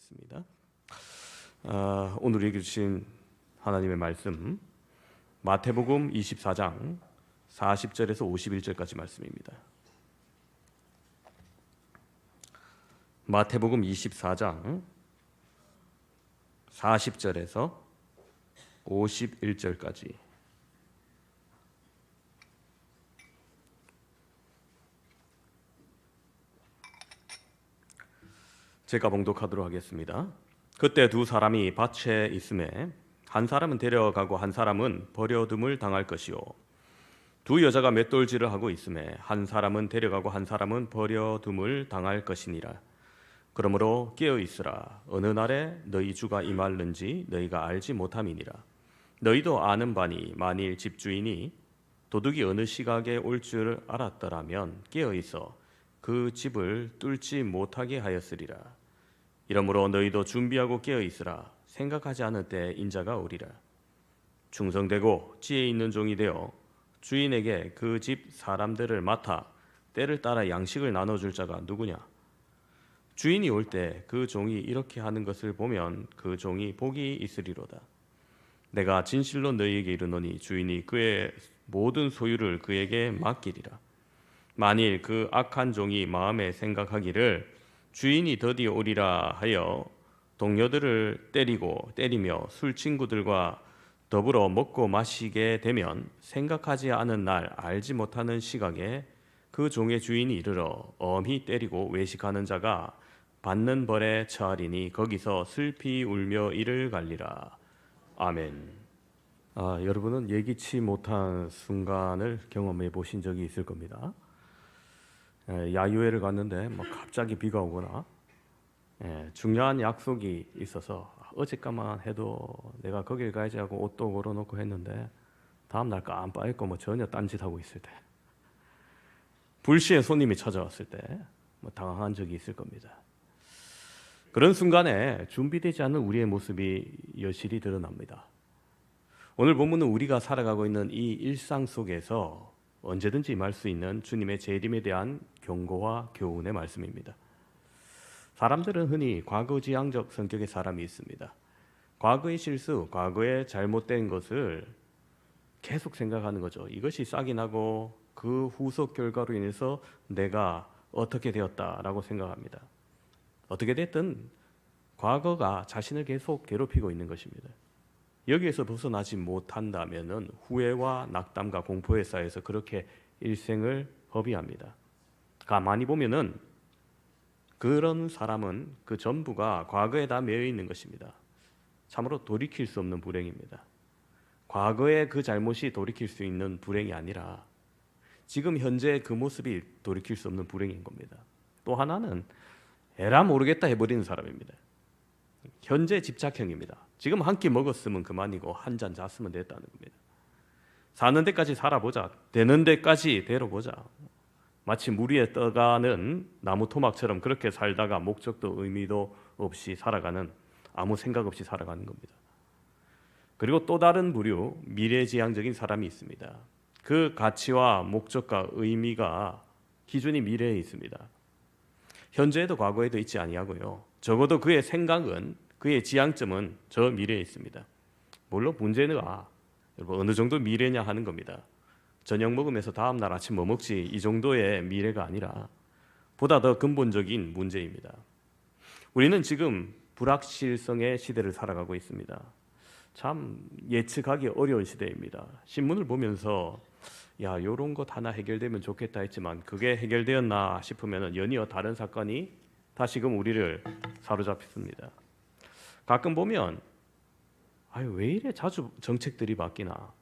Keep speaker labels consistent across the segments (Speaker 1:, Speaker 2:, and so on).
Speaker 1: 하겠습니다. 오늘 읽으신 하나님의 말씀 마태복음 24장 40절에서 51절까지 말씀입니다. 마태복음 24장 40절에서 51절까지 제가 봉독하도록 하겠습니다. 그때 두 사람이 밭에 있음에 한 사람은 데려가고 한 사람은 버려둠을 당할 것이요 두 여자가 맷돌질을 하고 있음에 한 사람은 데려가고 한 사람은 버려둠을 당할 것이니라. 그러므로 깨어 있으라. 어느 날에 너희 주가 임할는지 너희가 알지 못함이니라. 너희도 아는 바니 만일 집주인이 도둑이 어느 시각에 올 줄 알았더라면 깨어 있어 그 집을 뚫지 못하게 하였으리라. 이러므로 너희도 준비하고 깨어 있으라. 생각하지 않을 때 인자가 오리라. 충성되고 지혜 있는 종이 되어 주인에게 그 집 사람들을 맡아 때를 따라 양식을 나눠줄 자가 누구냐? 주인이 올 때 그 종이 이렇게 하는 것을 보면 그 종이 복이 있으리로다. 내가 진실로 너희에게 이르노니 주인이 그의 모든 소유를 그에게 맡기리라. 만일 그 악한 종이 마음에 생각하기를 주인이 더디 오리라 하여 동료들을 때리며 술 친구들과 더불어 먹고 마시게 되면 생각하지 않은 날 알지 못하는 시각에 그 종의 주인이 이르러 엄히 때리고 외식하는 자가 받는 벌에 처하리니 거기서 슬피 울며 이를 갈리라. 아멘. 여러분은 예기치 못한 순간을 경험해 보신 적이 있을 겁니다. 야유회를 갔는데 갑자기 비가 오거나 중요한 약속이 있어서 어젯까만 해도 내가 거길 가야지 하고 옷도 걸어놓고 했는데 다음날 깜빡했고 전혀 딴짓하고 있을 때, 불시에 손님이 찾아왔을 때 당황한 적이 있을 겁니다. 그런 순간에 준비되지 않은 우리의 모습이 여실히 드러납니다. 오늘 본문은 우리가 살아가고 있는 이 일상 속에서 언제든지 임할 수 있는 주님의 재림에 대한 경고와 교훈의 말씀입니다. 사람들은 흔히 과거지향적 성격의 사람이 있습니다. 과거의 실수, 과거의 잘못된 것을 계속 생각하는 거죠. 이것이 싹이 나고 그 후속 결과로 인해서 내가 어떻게 되었다라고 생각합니다. 어떻게 됐든 과거가 자신을 계속 괴롭히고 있는 것입니다. 여기에서 벗어나지 못한다면 후회와 낙담과 공포에 쌓여서 그렇게 일생을 허비합니다. 가만히 보면은 그런 사람은 그 전부가 과거에 다 매여 있는 것입니다. 참으로 돌이킬 수 없는 불행입니다. 과거의 그 잘못이 돌이킬 수 있는 불행이 아니라 지금 현재 그 모습이 돌이킬 수 없는 불행인 겁니다. 또 하나는 에라 모르겠다 해버리는 사람입니다. 현재 집착형입니다. 지금 한 끼 먹었으면 그만이고 한 잔 잤으면 됐다는 겁니다. 사는 데까지 살아보자. 되는 데까지 되러보자. 마치 물 위에 떠가는 나무 토막처럼 그렇게 살다가 목적도 의미도 없이 살아가는, 아무 생각 없이 살아가는 겁니다. 그리고 또 다른 부류, 미래지향적인 사람이 있습니다. 그 가치와 목적과 의미가 기준이 미래에 있습니다. 현재에도 과거에도 있지 아니하고요. 적어도 그의 생각은, 그의 지향점은 저 미래에 있습니다. 물론 문제는 여러분 어느 정도 미래냐 하는 겁니다. 저녁 먹으면서 다음 날 아침 뭐 먹지, 이 정도의 미래가 아니라 보다 더 근본적인 문제입니다. 우리는 지금 불확실성의 시대를 살아가고 있습니다. 참 예측하기 어려운 시대입니다. 신문을 보면서 요런 것 하나 해결되면 좋겠다 했지만 그게 해결되었나 싶으면 연이어 다른 사건이 다시금 우리를 사로잡습니다. 가끔 보면 왜 이래 자주 정책들이 바뀌나,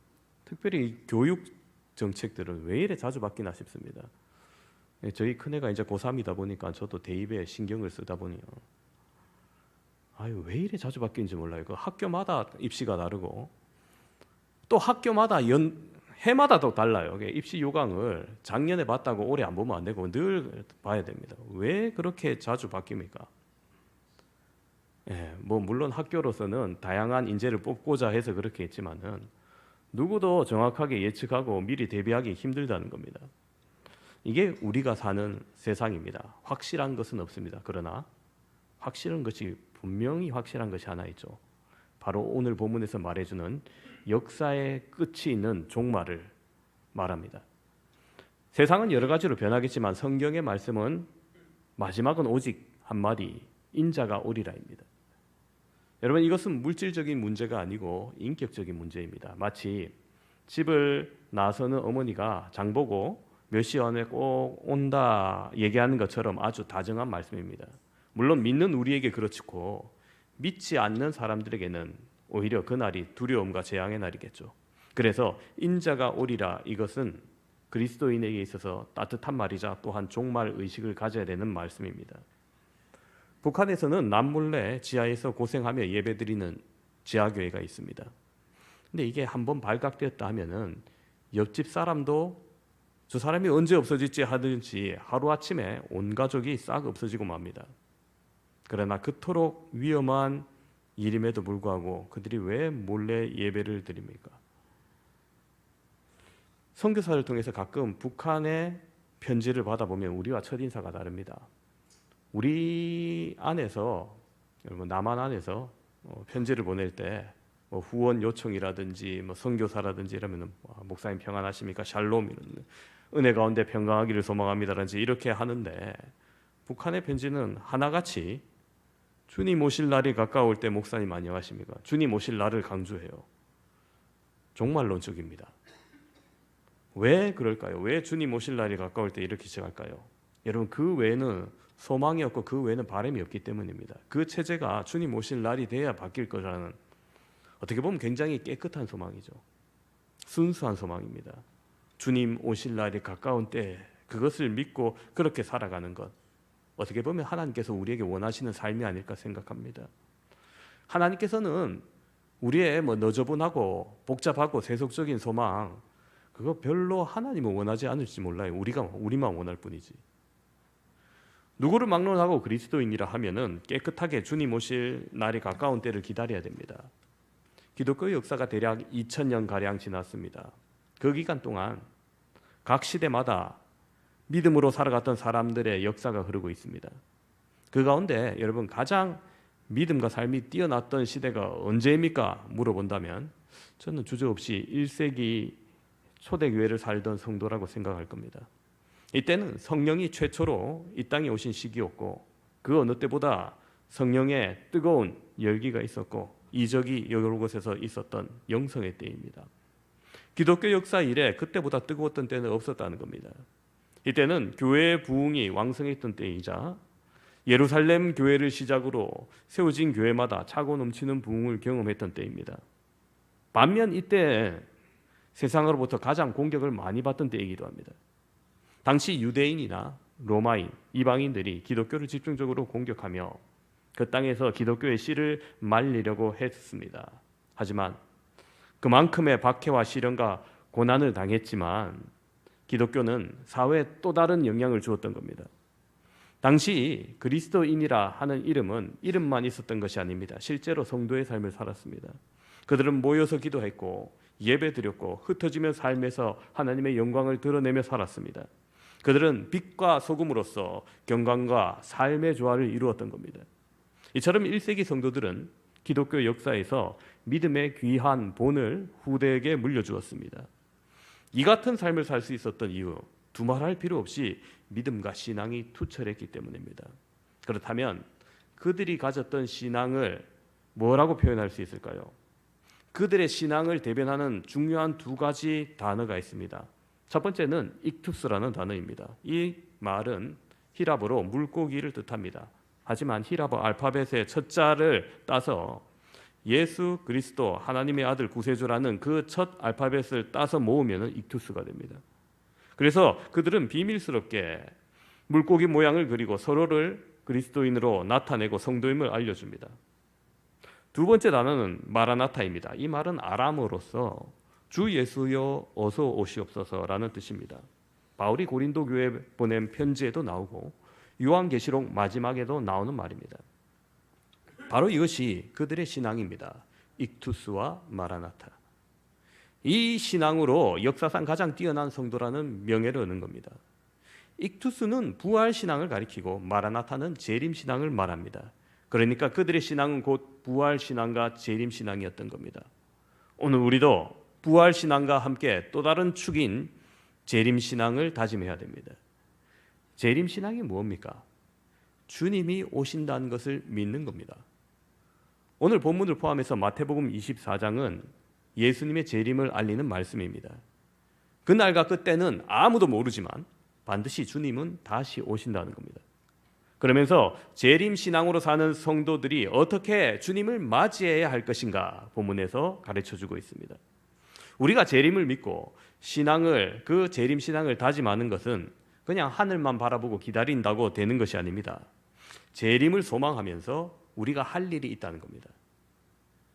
Speaker 1: 특별히 교육 정책들은 왜 이래 자주 바뀌나 싶습니다. 저희 큰애가 이제 고3이다 보니까 저도 대입에 신경을 쓰다 보니 왜 이래 자주 바뀌는지 몰라요. 그 학교마다 입시가 다르고 또 학교마다 해마다 또 달라요. 입시 요강을 작년에 봤다고 올해 안 보면 안 되고 늘 봐야 됩니다. 왜 그렇게 자주 바뀝니까? 물론 학교로서는 다양한 인재를 뽑고자 해서 그렇게 했지만은 누구도 정확하게 예측하고 미리 대비하기 힘들다는 겁니다. 이게 우리가 사는 세상입니다. 확실한 것은 없습니다. 그러나 확실한 것이 분명히 확실한 것이 하나 있죠. 바로 오늘 본문에서 말해주는 역사의 끝이 있는 종말을 말합니다. 세상은 여러 가지로 변하겠지만 성경의 말씀은 마지막은 오직 한마디, 인자가 오리라입니다. 여러분, 이것은 물질적인 문제가 아니고 인격적인 문제입니다. 마치 집을 나서는 어머니가 장보고 몇 시 안에 꼭 온다 얘기하는 것처럼 아주 다정한 말씀입니다. 물론 믿는 우리에게 그렇고 믿지 않는 사람들에게는 오히려 그날이 두려움과 재앙의 날이겠죠. 그래서 인자가 오리라, 이것은 그리스도인에게 있어서 따뜻한 말이자 또한 종말 의식을 가져야 되는 말씀입니다. 북한에서는 남몰래 지하에서 고생하며 예배드리는 지하교회가 있습니다. 근데 이게 한번 발각되었다 하면은 옆집 사람도 저 사람이 언제 없어질지 하든지 하루아침에 온 가족이 싹 없어지고 맙니다. 그러나 그토록 위험한 일임에도 불구하고 그들이 왜 몰래 예배를 드립니까? 선교사를 통해서 가끔 북한의 편지를 받아보면 우리와 첫인사가 다릅니다. 우리 안에서, 여러분 남한 안에서 편지를 보낼 때 후원 요청이라든지 선교사라든지 이러면 목사님 평안하십니까? 샬롬, 이런 은혜 가운데 평강하기를 소망합니다라든지 이렇게 하는데, 북한의 편지는 하나같이 주님 오실 날이 가까울 때 목사님 안녕하십니까? 주님 오실 날을 강조해요. 종말론적입니다. 왜 그럴까요? 왜 주님 오실 날이 가까울 때 이렇게 시작할까요? 여러분, 그 외에는 소망이 없고 그 외에는 바람이 없기 때문입니다. 그 체제가 주님 오실 날이 돼야 바뀔 거라는, 어떻게 보면 굉장히 깨끗한 소망이죠. 순수한 소망입니다. 주님 오실 날이 가까운 때 그것을 믿고 그렇게 살아가는 것, 어떻게 보면 하나님께서 우리에게 원하시는 삶이 아닐까 생각합니다. 하나님께서는 우리의 너저분하고 복잡하고 세속적인 소망, 그거 별로 하나님은 원하지 않을지 몰라요. 우리만 원할 뿐이지. 누구를 막론하고 그리스도인이라 하면은 깨끗하게 주님 오실 날이 가까운 때를 기다려야 됩니다. 기독교 역사가 대략 2000년 가량 지났습니다. 그 기간 동안 각 시대마다 믿음으로 살아갔던 사람들의 역사가 흐르고 있습니다. 그 가운데 여러분, 가장 믿음과 삶이 뛰어났던 시대가 언제입니까? 물어본다면 저는 주저없이 1세기 초대교회를 살던 성도라고 생각할 겁니다. 이때는 성령이 최초로 이 땅에 오신 시기였고, 그 어느 때보다 성령의 뜨거운 열기가 있었고 이적이 여러 곳에서 있었던 영성의 때입니다. 기독교 역사 이래 그때보다 뜨거웠던 때는 없었다는 겁니다. 이때는 교회의 부흥이 왕성했던 때이자 예루살렘 교회를 시작으로 세워진 교회마다 차고 넘치는 부흥을 경험했던 때입니다. 반면 이때 세상으로부터 가장 공격을 많이 받던 때이기도 합니다. 당시 유대인이나 로마인, 이방인들이 기독교를 집중적으로 공격하며 그 땅에서 기독교의 씨를 말리려고 했습니다. 하지만 그만큼의 박해와 시련과 고난을 당했지만 기독교는 사회에 또 다른 영향을 주었던 겁니다. 당시 그리스도인이라 하는 이름만 있었던 것이 아닙니다. 실제로 성도의 삶을 살았습니다. 그들은 모여서 기도했고 예배드렸고 흩어지며 삶에서 하나님의 영광을 드러내며 살았습니다. 그들은 빛과 소금으로서 경건과 삶의 조화를 이루었던 겁니다. 이처럼 1세기 성도들은 기독교 역사에서 믿음의 귀한 본을 후대에게 물려주었습니다. 이 같은 삶을 살 수 있었던 이유, 두말할 필요 없이 믿음과 신앙이 투철했기 때문입니다. 그렇다면 그들이 가졌던 신앙을 뭐라고 표현할 수 있을까요? 그들의 신앙을 대변하는 중요한 두 가지 단어가 있습니다. 첫 번째는 익투스라는 단어입니다. 이 말은 히랍어로 물고기를 뜻합니다. 하지만 히랍어 알파벳의 첫 자를 따서 예수 그리스도 하나님의 아들 구세주라는 그 첫 알파벳을 따서 모으면 익투스가 됩니다. 그래서 그들은 비밀스럽게 물고기 모양을 그리고 서로를 그리스도인으로 나타내고 성도임을 알려줍니다. 두 번째 단어는 마라나타입니다. 이 말은 아람어로서 주 예수여 어서 오시옵소서라는 뜻입니다. 바울이 고린도 교회에 보낸 편지에도 나오고 요한계시록 마지막에도 나오는 말입니다. 바로 이것이 그들의 신앙입니다. 익투스와 마라나타. 이 신앙으로 역사상 가장 뛰어난 성도라는 명예를 얻는 겁니다. 익투스는 부활 신앙을 가리키고 마라나타는 재림 신앙을 말합니다. 그러니까 그들의 신앙은 곧 부활신앙과 재림신앙이었던 겁니다. 오늘 우리도 부활신앙과 함께 또 다른 축인 재림신앙을 다짐해야 됩니다. 재림신앙이 무엇입니까? 주님이 오신다는 것을 믿는 겁니다. 오늘 본문을 포함해서 마태복음 24장은 예수님의 재림을 알리는 말씀입니다. 그날과 그때는 아무도 모르지만 반드시 주님은 다시 오신다는 겁니다. 그러면서 재림신앙으로 사는 성도들이 어떻게 주님을 맞이해야 할 것인가 본문에서 가르쳐주고 있습니다. 우리가 재림을 믿고 그 재림신앙을 다짐하는 것은 그냥 하늘만 바라보고 기다린다고 되는 것이 아닙니다. 재림을 소망하면서 우리가 할 일이 있다는 겁니다.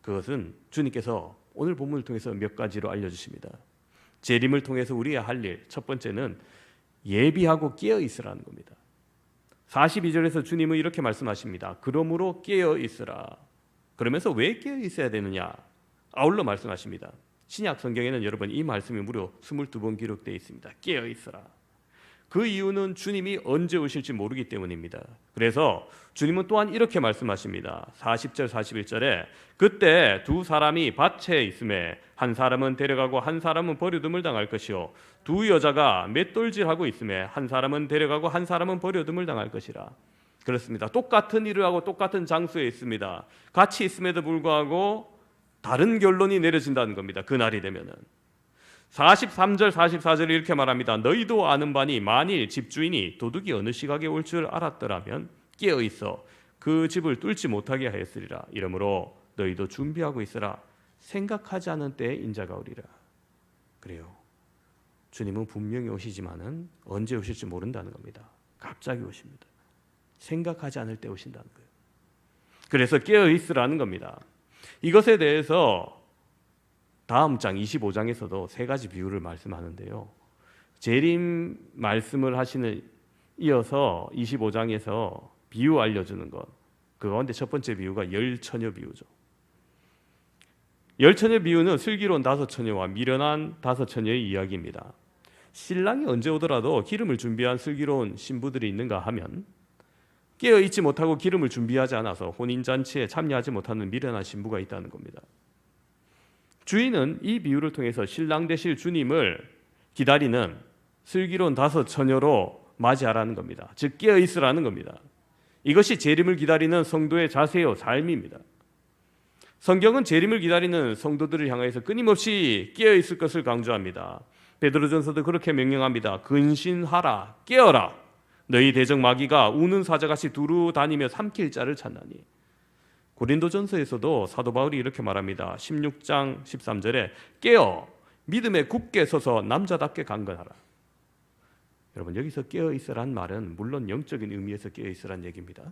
Speaker 1: 그것은 주님께서 오늘 본문을 통해서 몇 가지로 알려주십니다. 재림을 통해서 우리가 할 일, 첫 번째는 예비하고 깨어 있으라는 겁니다. 42절에서 주님은 이렇게 말씀하십니다. 그러므로 깨어 있으라. 그러면서 왜 깨어 있어야 되느냐? 아울러 말씀하십니다. 신약 성경에는 여러분 이 말씀이 무려 22번 기록되어 있습니다. 깨어 있으라. 그 이유는 주님이 언제 오실지 모르기 때문입니다. 그래서 주님은 또한 이렇게 말씀하십니다. 40절 41절에 그때 두 사람이 밭에 있음에 한 사람은 데려가고 한 사람은 버려둠을 당할 것이요 두 여자가 맷돌질하고 있음에 한 사람은 데려가고 한 사람은 버려둠을 당할 것이라. 그렇습니다. 똑같은 일을 하고 똑같은 장소에 있습니다. 같이 있음에도 불구하고 다른 결론이 내려진다는 겁니다. 그날이 되면은 43절 44절에 이렇게 말합니다. 너희도 아는 바니 만일 집주인이 도둑이 어느 시각에 올 줄 알았더라면 깨어 있어 그 집을 뚫지 못하게 하였으리라. 이러므로 너희도 준비하고 있으라. 생각하지 않은 때에 인자가 오리라. 그래요. 주님은 분명히 오시지만은 언제 오실지 모른다는 겁니다. 갑자기 오십니다. 생각하지 않을 때 오신다는 거예요. 그래서 깨어 있으라는 겁니다. 이것에 대해서 다음 장 25장에서도 세 가지 비유를 말씀하는데요. 재림 말씀을 하시는 이어서 25장에서 비유 알려주는 것. 그 가운데 첫 번째 비유가 열처녀 비유죠. 열처녀 비유는 슬기로운 다섯 처녀와 미련한 다섯 처녀의 이야기입니다. 신랑이 언제 오더라도 기름을 준비한 슬기로운 신부들이 있는가 하면 깨어있지 못하고 기름을 준비하지 않아서 혼인잔치에 참여하지 못하는 미련한 신부가 있다는 겁니다. 주인은 이 비유를 통해서 신랑 되실 주님을 기다리는 슬기로운 다섯 처녀로 맞이하라는 겁니다. 즉 깨어있으라는 겁니다. 이것이 재림을 기다리는 성도의 자세요 삶입니다. 성경은 재림을 기다리는 성도들을 향해서 끊임없이 깨어있을 것을 강조합니다. 베드로전서도 그렇게 명령합니다. 근신하라 깨어라 너희 대적 마귀가 우는 사자같이 두루 다니며 삼킬 자를 찾나니. 고린도전서에서도 사도 바울이 이렇게 말합니다. 16장 13절에 깨어 믿음에 굳게 서서 남자답게 강건하라. 여러분 여기서 깨어있으란 말은 물론 영적인 의미에서 깨어있으란 얘기입니다.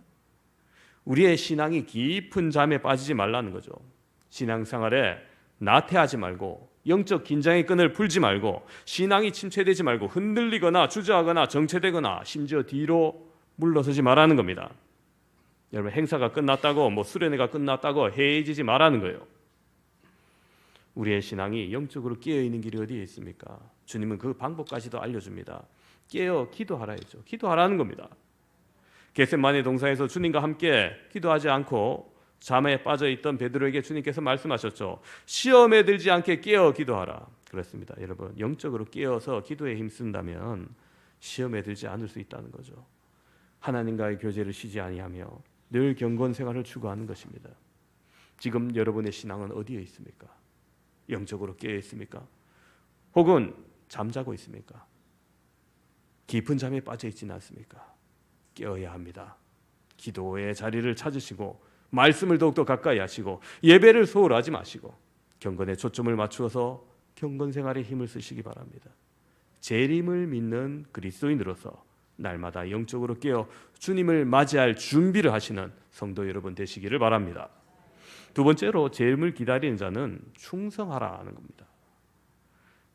Speaker 1: 우리의 신앙이 깊은 잠에 빠지지 말라는 거죠. 신앙생활에 나태하지 말고 영적 긴장의 끈을 풀지 말고 신앙이 침체되지 말고 흔들리거나 주저하거나 정체되거나 심지어 뒤로 물러서지 말라는 겁니다. 여러분 행사가 끝났다고 수련회가 끝났다고 해이지지 말라는 거예요. 우리의 신앙이 영적으로 깨어있는 길이 어디에 있습니까? 주님은 그 방법까지도 알려줍니다. 깨어 기도하라 했죠. 기도하라는 겁니다. 겟세마네 동산에서 주님과 함께 기도하지 않고 잠에 빠져있던 베드로에게 주님께서 말씀하셨죠. 시험에 들지 않게 깨어 기도하라. 그렇습니다. 여러분 영적으로 깨어서 기도에 힘쓴다면 시험에 들지 않을 수 있다는 거죠. 하나님과의 교제를 쉬지 아니하며 늘 경건 생활을 추구하는 것입니다. 지금 여러분의 신앙은 어디에 있습니까? 영적으로 깨어 있습니까? 혹은 잠자고 있습니까? 깊은 잠에 빠져 있지는 않습니까? 깨어야 합니다. 기도의 자리를 찾으시고 말씀을 더욱더 가까이 하시고 예배를 소홀하지 마시고 경건에 초점을 맞추어서 경건 생활에 힘을 쓰시기 바랍니다. 재림을 믿는 그리스도인으로서 날마다 영적으로 깨어 주님을 맞이할 준비를 하시는 성도 여러분 되시기를 바랍니다. 두 번째로 재림을 기다리는 자는 충성하라는 겁니다.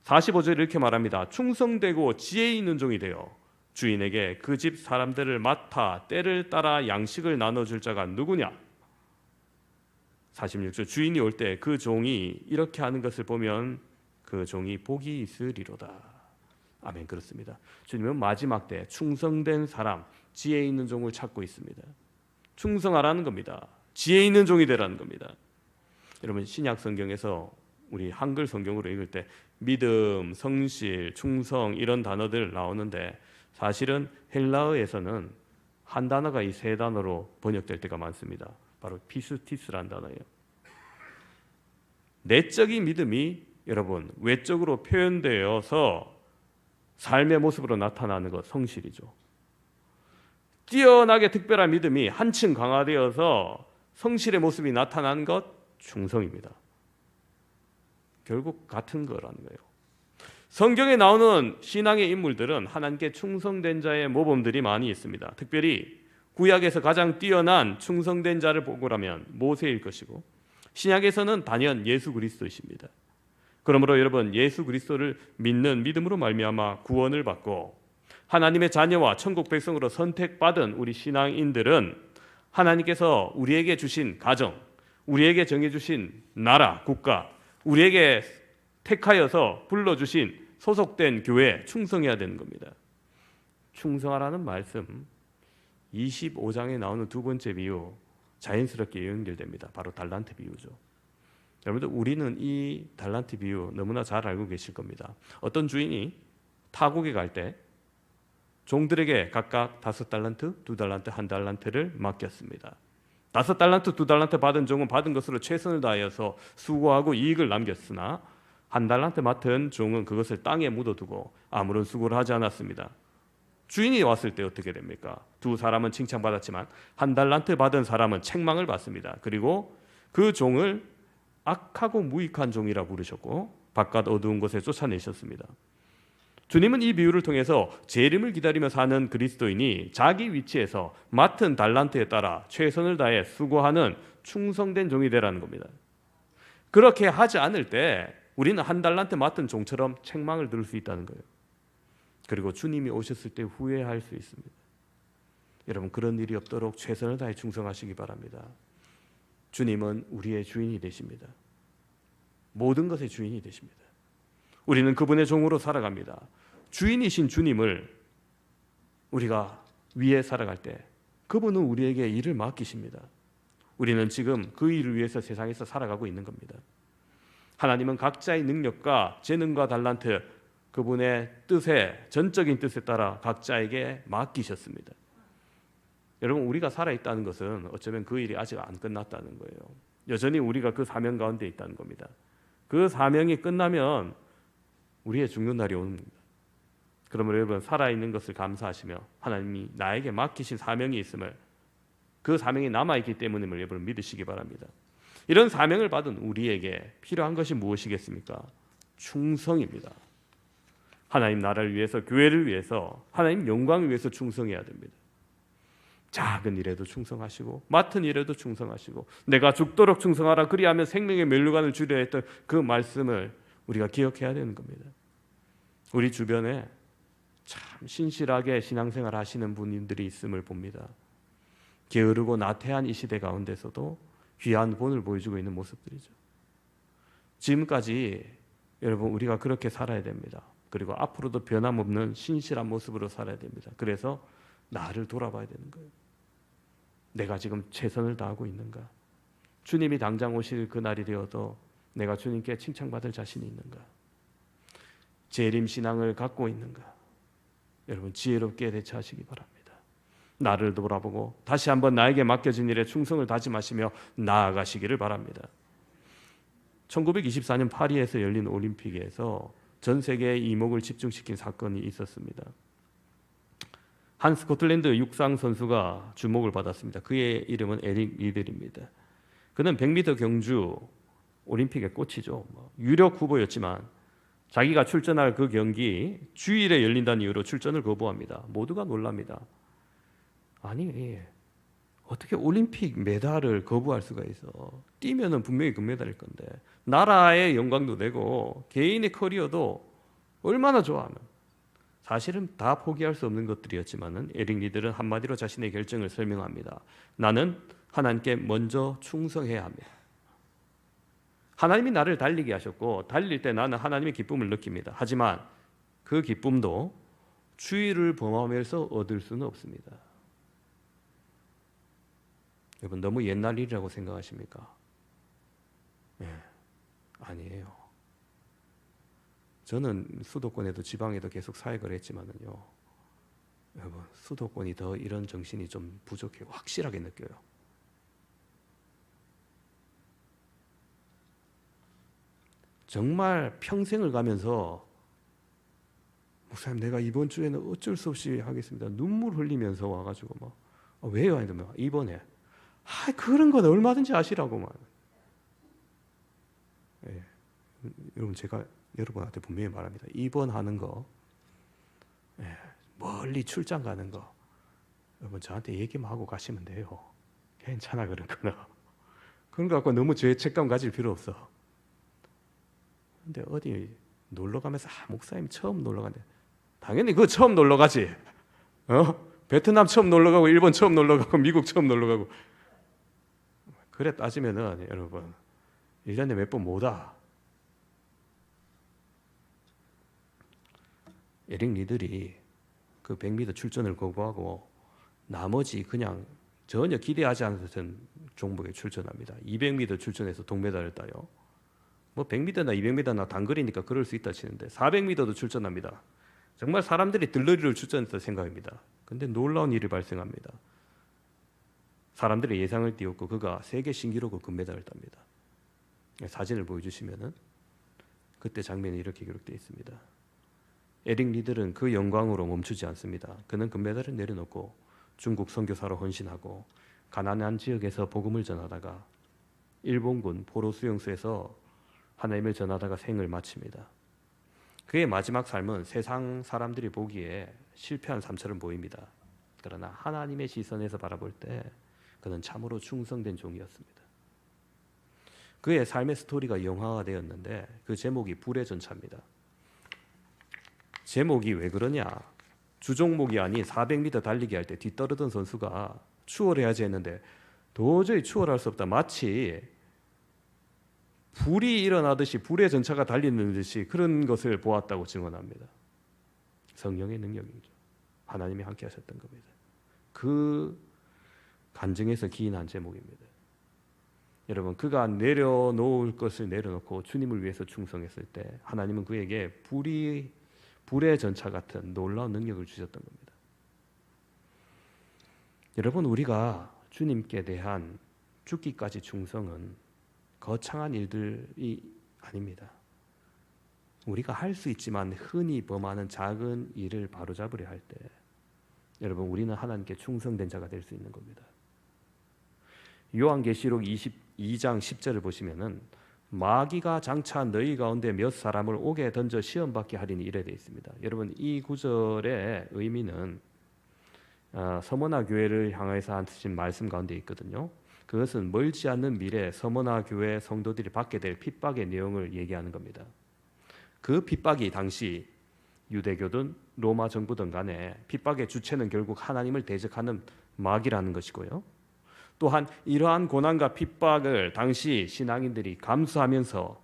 Speaker 1: 45절에 이렇게 말합니다. 충성되고 지혜 있는 종이 되어 주인에게 그 집 사람들을 맡아 때를 따라 양식을 나눠줄 자가 누구냐? 46절 주인이 올 때 그 종이 이렇게 하는 것을 보면 그 종이 복이 있으리로다. 아멘. 그렇습니다. 주님은 마지막 때 충성된 사람, 지혜 있는 종을 찾고 있습니다. 충성하라는 겁니다. 지혜 있는 종이 되라는 겁니다. 여러분 신약 성경에서 우리 한글 성경으로 읽을 때 믿음, 성실, 충성 이런 단어들 나오는데 사실은 헬라어에서는 한 단어가 이 세 단어로 번역될 때가 많습니다. 바로 피스티스라는 단어예요. 내적인 믿음이 여러분 외적으로 표현되어서 삶의 모습으로 나타나는 것 성실이죠. 뛰어나게 특별한 믿음이 한층 강화되어서 성실의 모습이 나타나는 것 충성입니다. 결국 같은 거라는 거예요. 성경에 나오는 신앙의 인물들은 하나님께 충성된 자의 모범들이 많이 있습니다. 특별히 구약에서 가장 뛰어난 충성된 자를 보고라면 모세일 것이고 신약에서는 단연 예수 그리스도이십니다. 그러므로 여러분 예수 그리스도를 믿는 믿음으로 말미암아 구원을 받고 하나님의 자녀와 천국 백성으로 선택받은 우리 신앙인들은 하나님께서 우리에게 주신 가정, 우리에게 정해주신 나라, 국가, 우리에게 택하여서 불러주신 소속된 교회에 충성해야 되는 겁니다. 충성하라는 말씀 25장에 나오는 두 번째 비유 자연스럽게 연결됩니다. 바로 달란트 비유죠. 여러분들 우리는 이 달란트 비유 너무나 잘 알고 계실 겁니다. 어떤 주인이 타국에 갈 때 종들에게 각각 5달란트, 2달란트, 1달란트를 맡겼습니다. 5달란트, 2달란트 받은 종은 받은 것으로 최선을 다하여서 수고하고 이익을 남겼으나 1달란트 맡은 종은 그것을 땅에 묻어두고 아무런 수고를 하지 않았습니다. 주인이 왔을 때 어떻게 됩니까? 두 사람은 칭찬받았지만 1달란트 받은 사람은 책망을 받습니다. 그리고 그 종을 악하고 무익한 종이라 부르셨고 바깥 어두운 곳에 쫓아내셨습니다. 주님은 이 비유를 통해서 재림을 기다리며 사는 그리스도인이 자기 위치에서 맡은 달란트에 따라 최선을 다해 수고하는 충성된 종이 되라는 겁니다. 그렇게 하지 않을 때 우리는 1달란트 맡은 종처럼 책망을 들을 수 있다는 거예요. 그리고 주님이 오셨을 때 후회할 수 있습니다. 여러분 그런 일이 없도록 최선을 다해 충성하시기 바랍니다. 주님은 우리의 주인이 되십니다. 모든 것의 주인이 되십니다. 우리는 그분의 종으로 살아갑니다. 주인이신 주님을 우리가 위해 살아갈 때 그분은 우리에게 일을 맡기십니다. 우리는 지금 그 일을 위해서 세상에서 살아가고 있는 겁니다. 하나님은 각자의 능력과 재능과 달란트 그분의 뜻에 전적인 뜻에 따라 각자에게 맡기셨습니다. 여러분 우리가 살아있다는 것은 어쩌면 그 일이 아직 안 끝났다는 거예요. 여전히 우리가 그 사명 가운데 있다는 겁니다. 그 사명이 끝나면 우리의 죽는 날이 오는 겁니다. 그러므로 여러분 살아있는 것을 감사하시며 하나님이 나에게 맡기신 사명이 있음을 그 사명이 남아있기 때문임을 여러분 믿으시기 바랍니다. 이런 사명을 받은 우리에게 필요한 것이 무엇이겠습니까? 충성입니다. 하나님 나라를 위해서 교회를 위해서 하나님 영광을 위해서 충성해야 됩니다. 작은 일에도 충성하시고 맡은 일에도 충성하시고 내가 죽도록 충성하라 그리하면 생명의 면류관을 주려 했던 그 말씀을 우리가 기억해야 되는 겁니다. 우리 주변에 참 신실하게 신앙생활 하시는 분들이 있음을 봅니다. 게으르고 나태한 이 시대 가운데서도 귀한 본을 보여주고 있는 모습들이죠. 지금까지 여러분 우리가 그렇게 살아야 됩니다. 그리고 앞으로도 변함없는 신실한 모습으로 살아야 됩니다. 그래서 나를 돌아봐야 되는 거예요. 내가 지금 최선을 다하고 있는가? 주님이 당장 오실 그날이 되어도 내가 주님께 칭찬받을 자신이 있는가? 재림 신앙을 갖고 있는가? 여러분 지혜롭게 대처하시기 바랍니다. 나를 돌아보고 다시 한번 나에게 맡겨진 일에 충성을 다짐하시며 나아가시기를 바랍니다. 1924년 파리에서 열린 올림픽에서 전 세계의 이목을 집중시킨 사건이 있었습니다. 한 스코틀랜드 육상 선수가 주목을 받았습니다. 그의 이름은 에릭 리들입니다. 그는 100m 경주 올림픽의 꽃이죠. 유력 후보였지만 자기가 출전할 그 경기 주일에 열린다는 이유로 출전을 거부합니다. 모두가 놀랍니다. 아니 어떻게 올림픽 메달을 거부할 수가 있어? 뛰면은 분명히 금메달일 건데 나라의 영광도 되고 개인의 커리어도 얼마나 좋아하면 사실은 다 포기할 수 없는 것들이었지만은 에릭 리들은 한마디로 자신의 결정을 설명합니다. 나는 하나님께 먼저 충성해야 합니다. 하나님이 나를 달리게 하셨고 달릴 때 나는 하나님의 기쁨을 느낍니다. 하지만 그 기쁨도 주의를 범하면서 얻을 수는 없습니다. 여러분 너무 옛날 일이라고 생각하십니까? 아니에요. 저는 수도권에도 지방에도 계속 사역을 했지만은요, 여러분 수도권이 더 이런 정신이 좀 부족해요. 확실하게 느껴요. 정말 평생을 가면서 목사님 내가 이번 주에는 어쩔 수 없이 하겠습니다. 눈물 흘리면서 와가지고 막 왜요? 아니면 이번에 그런 건 얼마든지 하시라고 막. 예. 여러분 제가 여러분한테 분명히 말합니다. 입원하는 거, 멀리 출장 가는 거, 여러분 저한테 얘기만 하고 가시면 돼요. 괜찮아 그런 거는. 그런 거 갖고 너무 죄책감 가질 필요 없어. 근데 어디 놀러 가면서 목사님 처음 놀러 간대. 당연히 그거 처음 놀러 가지. 베트남 처음 놀러 가고 일본 처음 놀러 가고 미국 처음 놀러 가고. 그래 따지면은 여러분 1년에 몇 번 못 와. 에릭 리들이 그 100m 출전을 거부하고 나머지 그냥 전혀 기대하지 않았던 종목에 출전합니다. 200m 출전해서 동메달을 따요. 뭐 100m나 200m나 단거리니까 그럴 수 있다 치는데 400m도 출전합니다. 정말 사람들이 들러리를 출전했다 생각입니다. 근데 놀라운 일이 발생합니다. 사람들의 예상을 띄웠고 그가 세계 신기록으로 금메달을 땁니다. 사진을 보여주시면은 그때 장면이 이렇게 기록되어 있습니다. 에릭 리들은 그 영광으로 멈추지 않습니다. 그는 금메달을 내려놓고 중국 선교사로 헌신하고 가난한 지역에서 복음을 전하다가 일본군 포로 수용소에서 하나님을 전하다가 생을 마칩니다. 그의 마지막 삶은 세상 사람들이 보기에 실패한 삶처럼 보입니다. 그러나 하나님의 시선에서 바라볼 때 그는 참으로 충성된 종이었습니다. 그의 삶의 스토리가 영화가 되었는데 그 제목이 불의 전차입니다. 제목이 왜 그러냐? 주종목이 아닌 400m 달리기 할 때 뒤떨어던 선수가 추월해야지 했는데 도저히 추월할 수 없다. 마치 불이 일어나듯이 불의 전차가 달리는 듯이 그런 것을 보았다고 증언합니다. 성령의 능력이죠. 하나님이 함께 하셨던 겁니다. 그 간증에서 기인한 제목입니다. 여러분 그가 내려놓을 것을 내려놓고 주님을 위해서 충성했을 때 하나님은 그에게 불의 전차 같은 놀라운 능력을 주셨던 겁니다. 여러분 우리가 주님께 대한 죽기까지 충성은 거창한 일들이 아닙니다. 우리가 할 수 있지만 흔히 범하는 작은 일을 바로잡으려 할 때 여러분 우리는 하나님께 충성된 자가 될 수 있는 겁니다. 요한계시록 22장 10절을 보시면은 마귀가 장차 너희 가운데 몇 사람을 옥에 던져 시험받게 하리니 이래 되어 있습니다. 여러분 이 구절의 의미는 서머나 교회를 향해서 하신 말씀 가운데 있거든요. 그것은 멀지 않는 미래 서머나 교회 성도들이 받게 될 핍박의 내용을 얘기하는 겁니다. 그 핍박이 당시 유대교든 로마 정부든 간에 핍박의 주체는 결국 하나님을 대적하는 마귀라는 것이고요. 또한 이러한 고난과 핍박을 당시 신앙인들이 감수하면서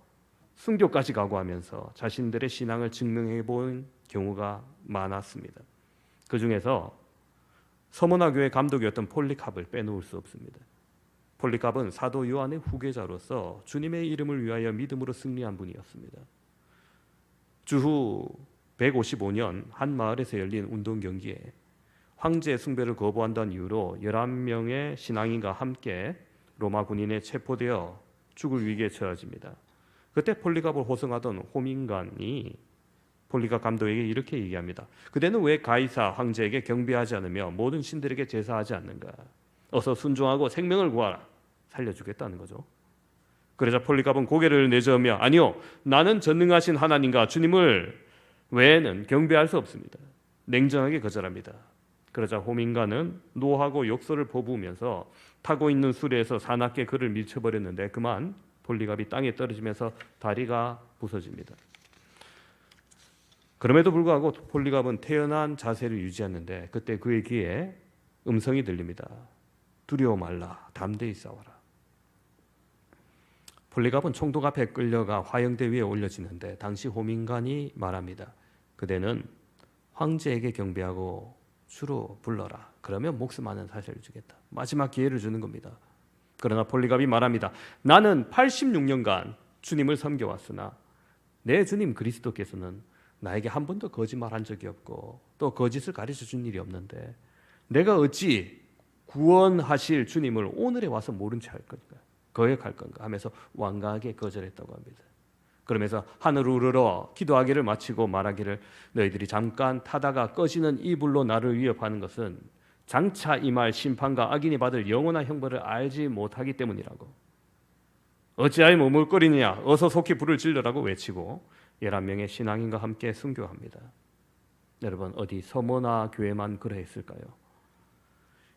Speaker 1: 순교까지 각오하면서 자신들의 신앙을 증명해 본 경우가 많았습니다. 그 중에서 서머나 교회 감독이었던 폴리캅을 빼놓을 수 없습니다. 폴리캅은 사도 요한의 후계자로서 주님의 이름을 위하여 믿음으로 승리한 분이었습니다. 주후 155년 한 마을에서 열린 운동 경기에 황제 숭배를 거부한다는 이유로 11명의 신앙인과 함께 로마 군인에 체포되어 죽을 위기에 처해집니다. 그때 폴리갑을 호송하던 호민관이 폴리갑 감독에게 이렇게 얘기합니다. 그대는 왜 가이사 황제에게 경배하지 않으며 모든 신들에게 제사하지 않는가? 어서 순종하고 생명을 구하라. 살려주겠다는 거죠. 그러자 폴리갑은 고개를 내저으며 아니요, 나는 전능하신 하나님과 주님을 외에는 경배할 수 없습니다. 냉정하게 거절합니다. 그러자 호민관은 노하고 욕설을 퍼부으면서 타고 있는 수레에서 사납게 그를 밀쳐버렸는데 그만 폴리갑이 땅에 떨어지면서 다리가 부서집니다. 그럼에도 불구하고 폴리갑은 태연한 자세를 유지했는데 그때 그의 귀에 음성이 들립니다. 두려워 말라, 담대히 싸워라. 폴리갑은 총독 앞에 끌려가 화형대 위에 올려지는데 당시 호민관이 말합니다. 그대는 황제에게 경배하고 주로 불러라. 그러면 목숨 하나는 사실 주겠다. 마지막 기회를 주는 겁니다. 그러나 폴리갑이 말합니다. 나는 86년간 주님을 섬겨왔으나 내 주님 그리스도께서는 나에게 한 번도 거짓말한 적이 없고 또 거짓을 가르쳐 준 일이 없는데 내가 어찌 구원하실 주님을 오늘에 와서 모른 채 할 건가? 거역할 건가? 하면서 완강하게 거절했다고 합니다. 그러면서 하늘 우러러 기도하기를 마치고 말하기를 너희들이 잠깐 타다가 꺼지는 이 불로 나를 위협하는 것은 장차 임할 심판과 악인이 받을 영원한 형벌을 알지 못하기 때문이라고. 어찌하여 머물거리느냐 어서 속히 불을 질러라고 외치고 11명의 신앙인과 함께 순교합니다. 여러분 어디 서머나 교회만 그러했을까요?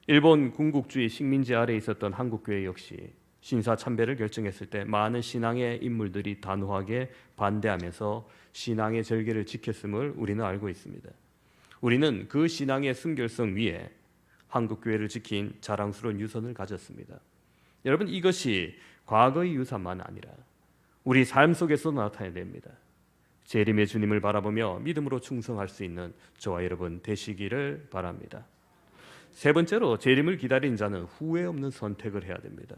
Speaker 1: 일본 군국주의 식민지 아래 있었던 한국교회 역시 신사참배를 결정했을 때 많은 신앙의 인물들이 단호하게 반대하면서 신앙의 절개를 지켰음을 우리는 알고 있습니다. 우리는 그 신앙의 순결성 위에 한국교회를 지킨 자랑스러운 유산을 가졌습니다. 여러분 이것이 과거의 유산만 아니라 우리 삶 속에서 나타내야 됩니다. 재림의 주님을 바라보며 믿음으로 충성할 수 있는 저와 여러분 되시기를 바랍니다. 세 번째로 재림을 기다린 자는 후회 없는 선택을 해야 됩니다.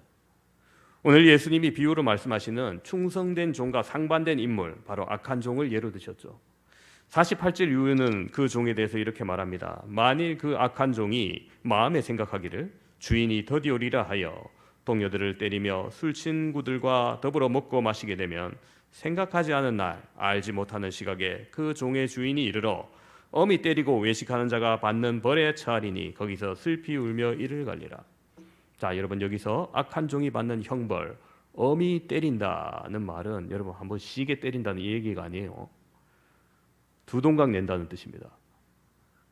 Speaker 1: 오늘 예수님이 비유로 말씀하시는 충성된 종과 상반된 인물, 바로 악한 종을 예로 드셨죠. 48절 이후에는 그 종에 대해서 이렇게 말합니다. 만일 그 악한 종이 마음에 생각하기를 주인이 더디오리라 하여 동료들을 때리며 술 친구들과 더불어 먹고 마시게 되면 생각하지 않은 날 알지 못하는 시각에 그 종의 주인이 이르러 엄히 때리고 외식하는 자가 받는 벌에 처하리니 거기서 슬피 울며 이를 갈리라. 자, 여러분 여기서 악한 종이 받는 형벌, 엄히 때린다는 말은 여러분 한번 시게 때린다는 얘기가 아니에요. 두 동강 낸다는 뜻입니다.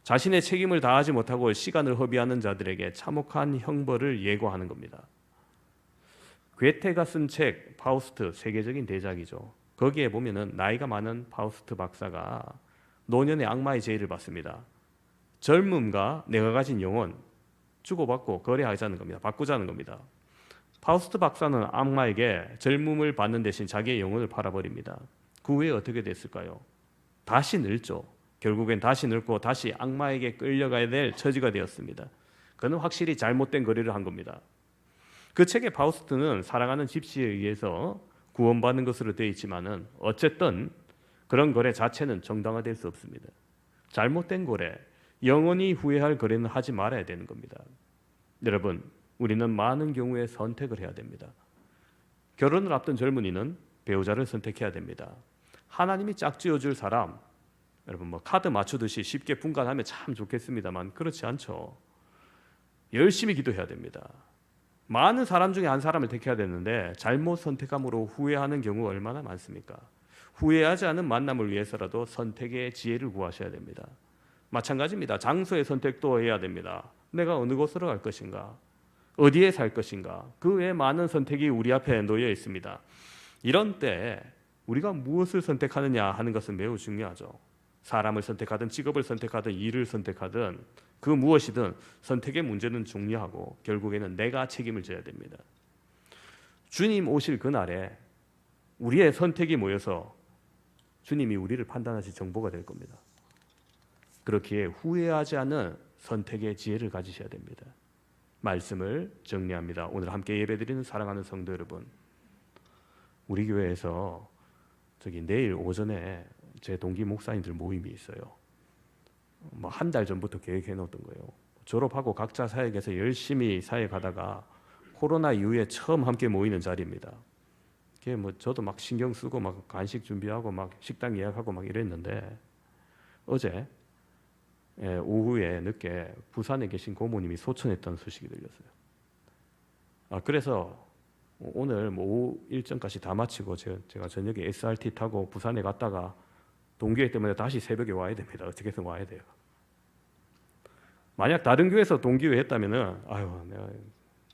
Speaker 1: 자신의 책임을 다하지 못하고 시간을 허비하는 자들에게 참혹한 형벌을 예고하는 겁니다. 괴테가 쓴 책 파우스트, 세계적인 대작이죠. 거기에 보면은 나이가 많은 파우스트 박사가 노년의 악마의 제의를 받습니다. 젊음과 내가 가진 영혼 주고받고 거래하자는 겁니다. 바꾸자는 겁니다. 파우스트 박사는 악마에게 젊음을 받는 대신 자기의 영혼을 팔아버립니다. 그 후에 어떻게 됐을까요? 다시 늙죠. 결국엔 다시 늙고 다시 악마에게 끌려가야 될 처지가 되었습니다. 그는 확실히 잘못된 거래를 한 겁니다. 그 책의 파우스트는 사랑하는 집시에 의해서 구원받는 것으로 되어 있지만은 어쨌든 그런 거래 자체는 정당화될 수 없습니다. 잘못된 거래, 영원히 후회할 거래는 하지 말아야 되는 겁니다. 여러분, 우리는 많은 경우에 선택을 해야 됩니다. 결혼을 앞둔 젊은이는 배우자를 선택해야 됩니다. 하나님이 짝지어줄 사람, 여러분 뭐 카드 맞추듯이 쉽게 분간하면 참 좋겠습니다만 그렇지 않죠. 열심히 기도해야 됩니다. 많은 사람 중에 한 사람을 택해야 되는데 잘못 선택함으로 후회하는 경우가 얼마나 많습니까? 후회하지 않은 만남을 위해서라도 선택의 지혜를 구하셔야 됩니다. 마찬가지입니다. 장소의 선택도 해야 됩니다. 내가 어느 곳으로 갈 것인가? 어디에 살 것인가? 그 외에 많은 선택이 우리 앞에 놓여 있습니다. 이런 때 우리가 무엇을 선택하느냐 하는 것은 매우 중요하죠. 사람을 선택하든 직업을 선택하든 일을 선택하든 그 무엇이든 선택의 문제는 중요하고 결국에는 내가 책임을 져야 됩니다. 주님 오실 그날에 우리의 선택이 모여서 주님이 우리를 판단하실 정보가 될 겁니다. 그렇기에 후회하지 않은 선택의 지혜를 가지셔야 됩니다. 말씀을 정리합니다. 오늘 함께 예배드리는 사랑하는 성도 여러분, 우리 교회에서 내일 오전에 제 동기 목사님들 모임이 있어요. 뭐 한 달 전부터 계획해 놓았던 거예요. 졸업하고 각자 사역에서 열심히 사역하다가 코로나 이후에 처음 함께 모이는 자리입니다. 그게 뭐 저도 막 신경 쓰고 막 간식 준비하고 막 식당 예약하고 막 이랬는데 어제 오후에 늦게 부산에 계신 고모님이 소천했다는 소식이 들렸어요. 그래서 오늘 뭐 오후 일정까지 다 마치고 제가 저녁에 SRT 타고 부산에 갔다가 동교회 때문에 다시 새벽에 와야 됩니다. 어떻게든 와야 돼요. 만약 다른 교회에서 동기회 했다면은 아유 내가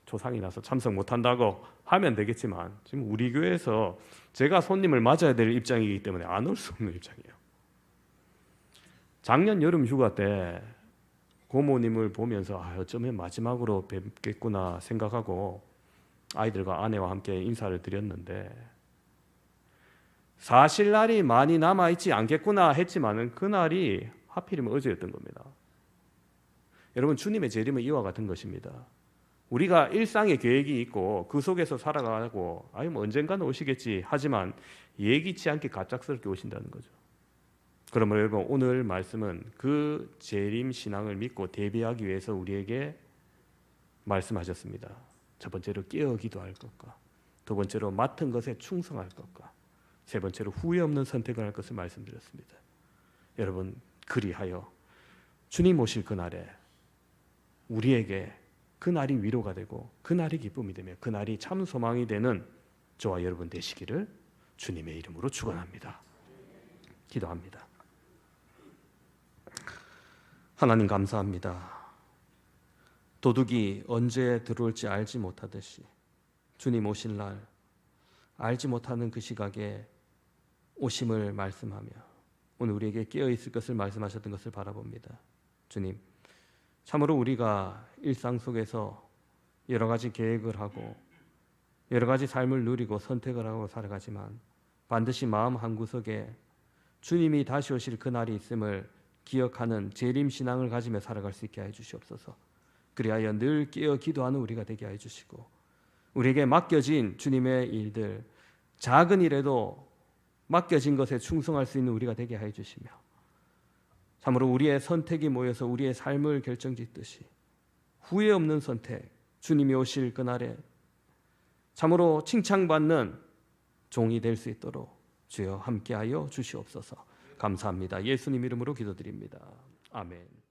Speaker 1: 조상이 나서 참석 못한다고 하면 되겠지만 지금 우리 교회에서 제가 손님을 맞아야 될 입장이기 때문에 안 올 수 없는 입장이에요. 작년 여름 휴가 때 고모님을 보면서 어쩌면 마지막으로 뵙겠구나 생각하고 아이들과 아내와 함께 인사를 드렸는데 사실 날이 많이 남아있지 않겠구나 했지만은 그날이 하필이면 어제였던 겁니다. 여러분, 주님의 재림은 이와 같은 것입니다. 우리가 일상의 계획이 있고 그 속에서 살아가고 뭐 언젠가는 오시겠지 하지만 예기치 않게 갑작스럽게 오신다는 거죠. 그러면 여러분, 오늘 말씀은 그 재림 신앙을 믿고 대비하기 위해서 우리에게 말씀하셨습니다. 첫 번째로 깨어 기도할 것과, 두 번째로 맡은 것에 충성할 것과, 세 번째로 후회 없는 선택을 할 것을 말씀드렸습니다. 여러분, 그리하여 주님 오실 그날에 우리에게 그날이 위로가 되고 그날이 기쁨이 되며 그날이 참 소망이 되는 저와 여러분 되시기를 주님의 이름으로 축원합니다. 기도합니다. 하나님, 감사합니다. 도둑이 언제 들어올지 알지 못하듯이 주님 오실 날 알지 못하는 그 시각에 오심을 말씀하며 오늘 우리에게 깨어있을 것을 말씀하셨던 것을 바라봅니다. 주님, 참으로 우리가 일상 속에서 여러 가지 계획을 하고 여러 가지 삶을 누리고 선택을 하고 살아가지만 반드시 마음 한구석에 주님이 다시 오실 그날이 있음을 기억하는 재림신앙을 가지며 살아갈 수 있게 해주시옵소서. 그리하여 늘 깨어 기도하는 우리가 되게 해주시고 우리에게 맡겨진 주님의 일들, 작은 일에도 맡겨진 것에 충성할 수 있는 우리가 되게 해주시며 참으로 우리의 선택이 모여서 우리의 삶을 결정짓듯이 후회 없는 선택, 주님이 오실 그날에 참으로 칭찬받는 종이 될 수 있도록 주여 함께하여 주시옵소서. 감사합니다. 예수님 이름으로 기도드립니다. 아멘.